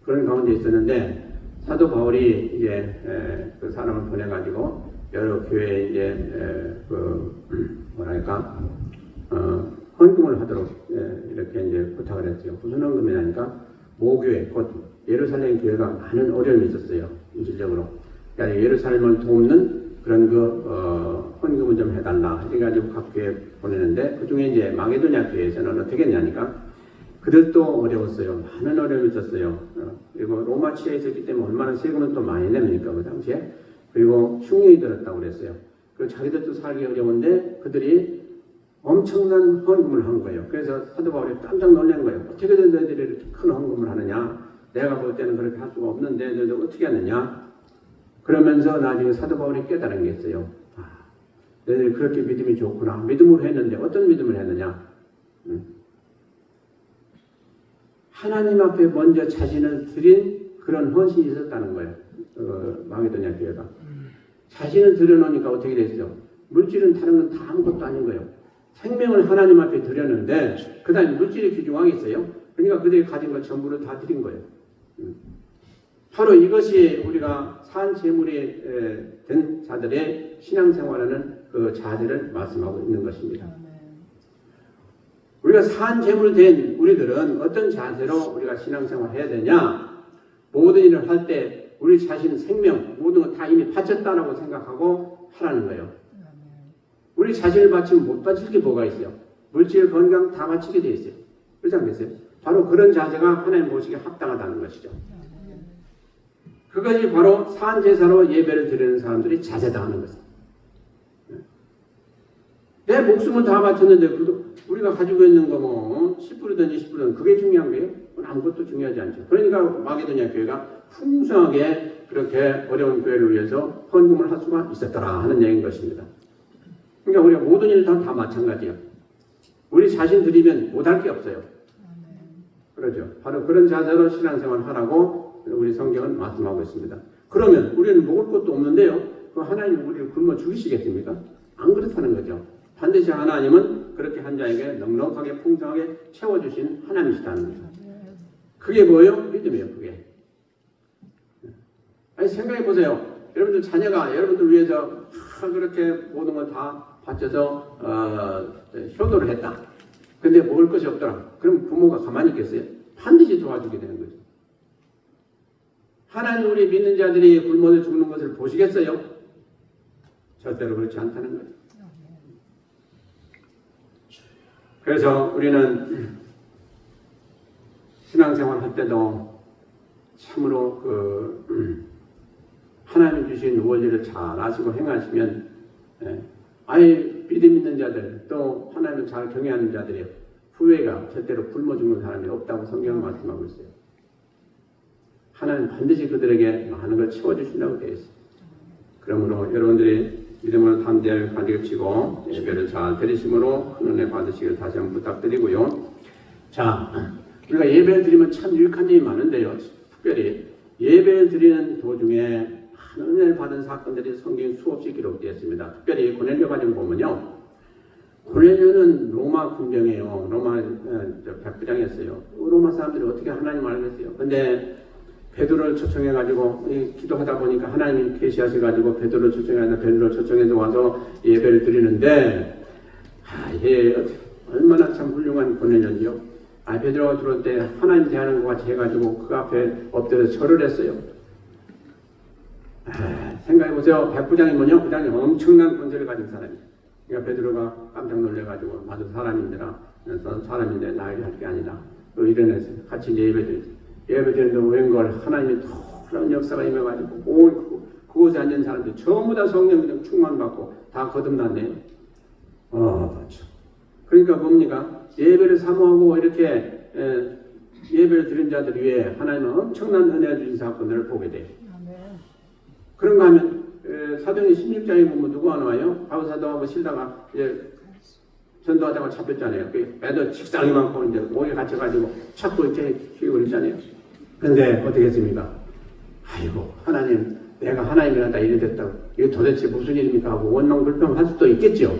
그런 가운데 있었는데 사도 바울이 이제 그 사람을 보내가지고 여러 교회에 이제 헌금을 하도록 이렇게 이제 부탁을 했어요. 무슨 헌금이냐니까 모교회, 곧 예루살렘 교회가 많은 어려움이 있었어요. 물질적으로. 그러니까 예루살렘을 돕는 그런 헌금을 좀 해달라. 이래가지고 각 교회에 보내는데 그 중에 이제 마게도냐 교회에서는 어떻게 했냐니까 그들도 어려웠어요. 많은 어려움이 있었어요. 그리고 로마 치에 있었기 때문에 얼마나 세금을 또 많이 냅니까 그 당시에. 그리고 흉년이 들었다고 그랬어요. 그리고 자기들도 살기 어려운데 그들이 엄청난 헌금을 한 거예요. 그래서 사도 바울이 깜짝 놀란 거예요. 어떻게 너희들이 이렇게 큰 헌금을 하느냐? 내가 볼 때는 그렇게 할 수가 없는데 너희들 어떻게 하느냐? 그러면서 나중에 사도 바울이 깨달은 게 있어요. 너희들이 그렇게 믿음이 좋구나. 믿음으로 했는데 어떤 믿음을 했느냐? 하나님 앞에 먼저 자신을 드린 그런 헌신이 있었다는 거예요. 마게도냐 교회가. 자신을 드려놓으니까 어떻게 됐어요? 물질은 다른 건 다 아무것도 아닌 거예요. 생명을 하나님 앞에 드렸는데 그 다음에 물질이 귀중하겠어요? 그러니까 그들이 가진 걸 전부를 다 드린 거예요. 바로 이것이 우리가 산 제물이 된 자들의 신앙생활하는 그 자세를 말씀하고 있는 것입니다. 우리가 산 제물 된 우리들은 어떤 자세로 우리가 신앙생활 해야 되냐? 모든 일을 할 때 우리 자신 생명 모든 거 다 이미 바쳤다라고 생각하고 하라는 거예요. 우리 자신을 바치면 못 바칠 게 뭐가 있어요? 물질, 건강 다 바치게 돼 있어요. 그렇지 않겠어요? 바로 그런 자세가 하나님 보시기에 합당하다는 것이죠. 그것이 바로 산제사로 예배를 드리는 사람들이 자세다 하는 것입니다. 내 목숨을 다 바쳤는데 우리가 가지고 있는 거 뭐 10불이든지 10불이든 그게 중요한 거예요? 그건 아무것도 중요하지 않죠. 그러니까 마게도냐 교회가 풍성하게 그렇게 어려운 교회를 위해서 헌금을 할 수가 있었더라 하는 얘기인 것입니다. 그러니까 우리가 모든 일을 다 마찬가지예요. 우리 자신 드리면 못할 게 없어요. 그렇죠. 바로 그런 자세로 신앙생활을 하라고 우리 성경은 말씀하고 있습니다. 그러면 우리는 먹을 것도 없는데요. 그 하나님 우리를 굶어 죽이시겠습니까? 안 그렇다는 거죠. 반드시 하나님은 그렇게 한 자에게 넉넉하게 풍성하게 채워주신 하나님이시다는 거죠. 그게 뭐예요? 믿음이에요. 그게. 아니 생각해 보세요. 여러분들 자녀가 여러분들 위해서 그렇게 모든 걸 다 바쳐서 효도를 했다. 근데 먹을 것이 없더라. 그럼 부모가 가만히 있겠어요? 반드시 도와주게 되는 거죠. 하나님 우리 믿는 자들이 굶어 죽는 것을 보시겠어요? 절대로 그렇지 않다는 거예요. 그래서 우리는 신앙생활 할 때도 참으로 하나님 주신 원리를 잘 아시고 행하시면 아예 믿음 있는 자들 또 하나님을 잘 경외하는 자들이 후회가 절대로 굶어 죽는 사람이 없다고 성경은 말씀하고 있어요. 하나님 반드시 그들에게 많은 걸 채워주신다고 되어 있어요. 그러므로 여러분들이 믿음으로 담대하게 가르치고 예배를 잘 드리심으로 큰 은혜 받으시길 다시 한번 부탁드리고요. 자, 우리가 예배를 드리면 참 유익한 점이 많은데요. 특별히 예배를 드리는 도중에 큰 은혜를 받은 사건들이 성경에 수없이 기록되어 있습니다. 특별히 고넬료 가정 보면요. 고넬료는 로마 군병이에요. 로마 백부장이었어요. 로마 사람들이 어떻게 하나님을 알겠어요? 근데 베드로를 초청해가지고 기도하다 보니까 하나님이 계시하셔가지고 베드로를 초청해서 와서 예배를 드리는데 얼마나 참 훌륭한 고넬료인지요. 베드로가 들어올 때 하나님 대하는 것 같이 해가지고 그 앞에 엎드려서 절을 했어요. 생각해보세요. 백부장이면요, 부장이 엄청난 권세를 가진 사람이에요. 그러니까 베드로가 깜짝 놀래가지고 나도 사람인데 나에게 할 게 아니다. 이래서 같이 이제 예배드리는데 웬걸 하나님이 놀라운 역사가 임해가지고 그곳에 앉은 사람들 전부 다 성령 충만받고 다 거듭났네요. 그러니까 뭡니까? 예배를 사모하고 이렇게 예배를 드린 자들 위해 하나님은 엄청난 은혜 주신 사건들을 보게 돼요. 그런가 하면 사도행전 16장에 보면 누가 나와요? 바울사도하고 실다가 이제 전도하다가 잡혔잖아요. 애들 식상이 많고 이제 목에 갇혀가지고 찾고 이렇게 키우고 있잖아요. 근데 어떻게 했습니까? 아이고 하나님, 내가 하나님이란다 이래 됐다고 이게 도대체 무슨 일입니까 하고 원망 불평할 수도 있겠죠.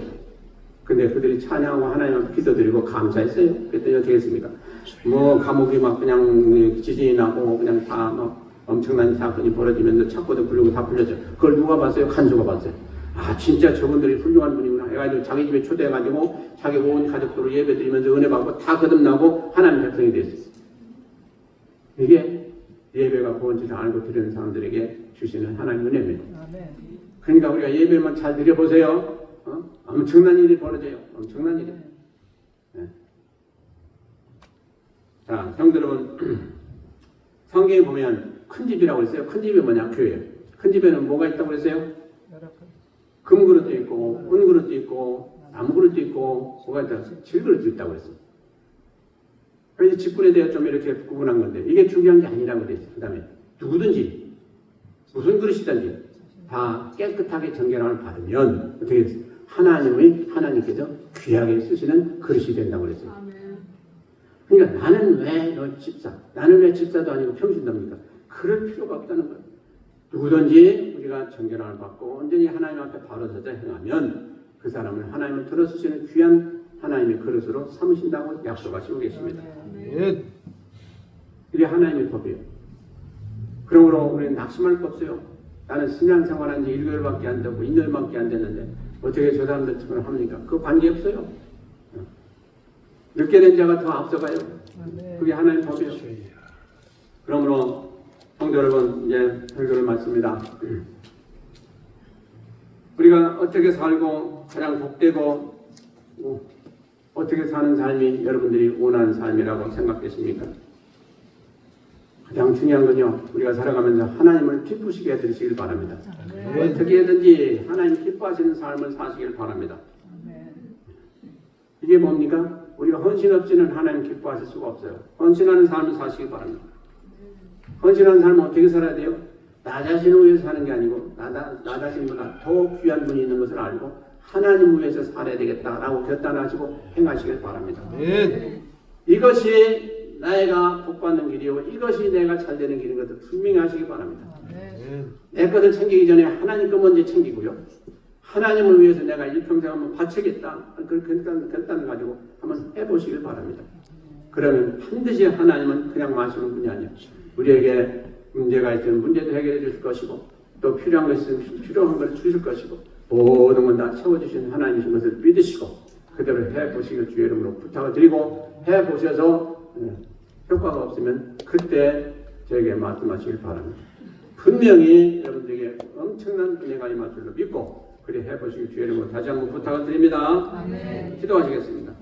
근데 그들이 찬양하고 하나님 앞에 기도드리고 감사했어요. 그랬더니 어떻게 했습니까? 뭐 감옥이 막 그냥 지진이 나고 그냥 다 막 엄청난 사건이 벌어지면서 찾고도 부르고 다 풀렸죠. 그걸 누가 봤어요? 간수가 봤어요. 진짜 저분들이 훌륭한 분이구나 해가지고 자기 집에 초대해가지고 자기 온 가족들로 예배드리면서 은혜 받고 다 거듭나고 하나님 백성이 됐어요. 이게 예배가 뭔지를 알고 드리는 사람들에게 주시는 하나님 은혜입니다. 그러니까 우리가 예배만 잘 드려보세요. 엄청난 일이 벌어져요. 엄청난 일이. 네. 자, 성도 여러분, 성경에 보면 큰 집이라고 했어요. 큰 집이 뭐냐? 교회예요. 큰 집에는 뭐가 있다고 그랬어요? 금그릇도 있고, 은그릇도 있고, 나무그릇도 있고, 뭐가 있다고 했어요? 질그릇도 있다고 했어요. 그래서 직분에 대해 좀 이렇게 구분한 건데, 이게 중요한 게 아니라고 그랬어요. 그 다음에 누구든지, 무슨 그릇이든지 다 깨끗하게 정결함을 받으면 어떻게 됐어요? 하나님께서 귀하게 쓰시는 그릇이 된다고 그랬어요. 그러니까 나는 왜 집사도 아니고 평신도입니까? 그럴 필요가 없다는 거예요. 누구든지 우리가 정결함을 받고 온전히 하나님 앞에 바로 서서 행하면 그 사람을 하나님을 들어쓰시는 귀한 하나님의 그릇으로 삼으신다고 약속하시고 계십니다. 이게 하나님의 법이에요. 그러므로 우리는 낙심할 거 없어요. 나는 신앙생활한 지 1개월밖에 안 되고 2년밖에 안 됐는데 어떻게 저 사람들처럼 합니까? 그거 관계없어요. 늦게 된 자가 더 앞서가요. 그게 하나님의 법이에요. 그러므로 성도 여러분, 이제 설교를 마칩니다. 우리가 어떻게 살고 가장 복되고 어떻게 사는 삶이 여러분들이 원하는 삶이라고 생각되십니까? 가장 중요한 건요, 우리가 살아가면서 하나님을 기쁘시게 해드리시길 바랍니다. 어떻게든지 하나님 기뻐하시는 삶을 사시길 바랍니다. 이게 뭡니까? 우리가 헌신 없이는 하나님 기뻐하실 수가 없어요. 헌신하는 삶을 사시길 바랍니다. 헌신하는 삶은 어떻게 살아야 돼요? 나 자신을 위해서 사는 게 아니고 나 자신보다 더 귀한 분이 있는 것을 알고 하나님을 위해서 살아야 되겠다라고 결단하시고 행하시길 바랍니다. 이것이 내가 복받는 길이요, 이것이 내가 잘 되는 길인 것을 분명히 하시기 바랍니다. 내 것을 챙기기 전에 하나님 것 먼저 챙기고요, 하나님을 위해서 내가 일평생 한번 바치겠다, 그 결단을 가지고 한번 해보시길 바랍니다. 그러면 반드시 하나님은 그냥 마시는 분이 아니에요. 우리에게 문제가 있으면 문제도 해결해 주실 것이고, 또 필요한 것 있으면 필요한 걸 주실 것이고, 모든 건 다 채워주신 하나님이신 것을 믿으시고 그대로 해보시길 주의 이름으로 부탁을 드리고, 해보셔서 효과가 없으면 그때 저에게 말씀하시길 바랍니다. 분명히 여러분들에게 엄청난 은혜가 임할 줄로 믿고 그리 해보시길 주의 이름으로 다시 한번 부탁을 드립니다. 기도하시겠습니다.